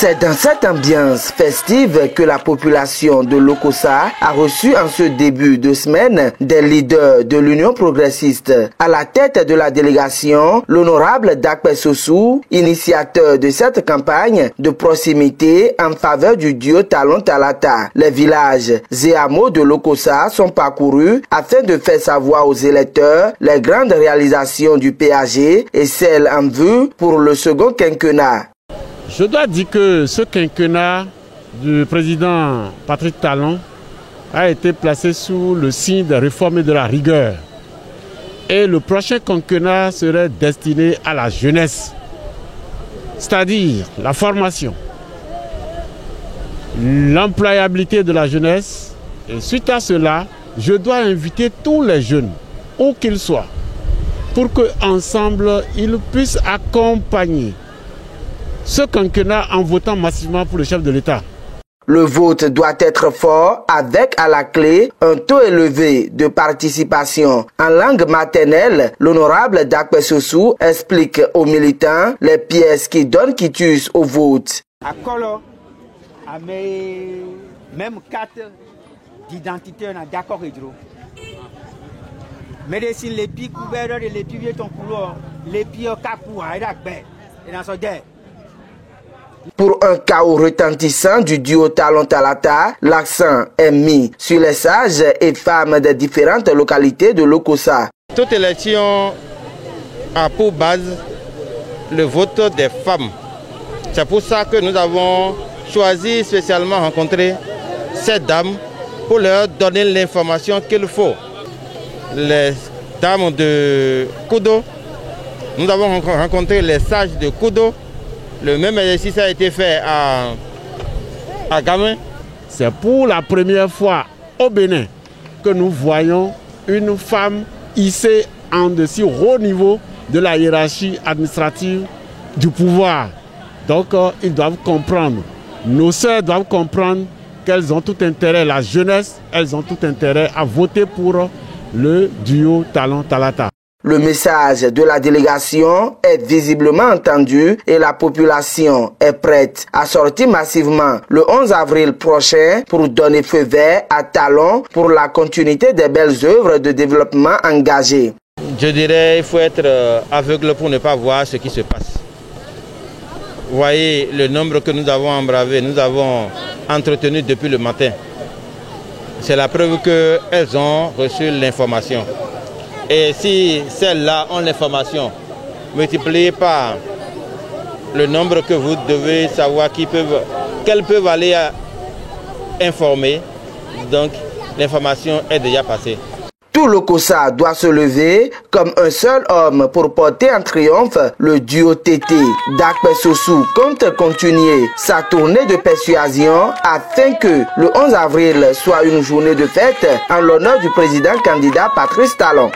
C'est dans cette ambiance festive que la population de Lokossa a reçu en ce début de semaine des leaders de l'Union progressiste. À la tête de la délégation, l'honorable Dakpe Sossou, initiateur de cette campagne de proximité en faveur du duo Talon Talata. Les villages et hameaux de Lokossa sont parcourus afin de faire savoir aux électeurs les grandes réalisations du PAG et celles en vue pour le second quinquennat. Je dois dire que ce quinquennat du président Patrick Talon a été placé sous le signe des réformes et de la rigueur. Et le prochain quinquennat serait destiné à la jeunesse, c'est-à-dire la formation, l'employabilité de la jeunesse. Et suite à cela, je dois inviter tous les jeunes, où qu'ils soient, pour qu'ensemble, ils puissent accompagner ce quinquennat en votant massivement pour le chef de l'État. Le vote doit être fort avec à la clé un taux élevé de participation. En langue maternelle, l'honorable Dakpe Sossou explique aux militants les pièces qui donnent quitus au vote. À Kolo, à mes même carte d'identité, on a d'accord hydro. Médecine, les pieds couverts et les pieds ton couleur, les pieds capou, et dans ce dé. Pour un chaos retentissant du duo Talon Talata, l'accent est mis sur les sages et femmes des différentes localités de Lokossa. Toute élection a pour base le vote des femmes. C'est pour ça que nous avons choisi spécialement rencontrer ces dames pour leur donner l'information qu'il faut. Les dames de Koudo, nous avons rencontré les sages de Koudo. Le même exercice a été fait à Gamin. C'est pour la première fois au Bénin que nous voyons une femme hissée en dessus au haut niveau de la hiérarchie administrative du pouvoir. Donc ils doivent comprendre, nos sœurs doivent comprendre qu'elles ont tout intérêt, la jeunesse, elles ont tout intérêt à voter pour le duo Talon Talata. Le message de la délégation est visiblement entendu et la population est prête à sortir massivement le 11 avril prochain pour donner feu vert à Talon pour la continuité des belles œuvres de développement engagées. Je dirais qu'il faut être aveugle pour ne pas voir ce qui se passe. Vous voyez le nombre que nous avons embravé, nous avons entretenu depuis le matin. C'est la preuve qu'elles ont reçu l'information. Et si celles-là ont l'information, multipliée par le nombre que vous devez savoir qu'elles peuvent aller informer, donc l'information est déjà passée. Tout Lokossa doit se lever comme un seul homme pour porter en triomphe le duo TT. Dakpe Sossou compte continuer sa tournée de persuasion afin que le 11 avril soit une journée de fête en l'honneur du président candidat Patrick Talon.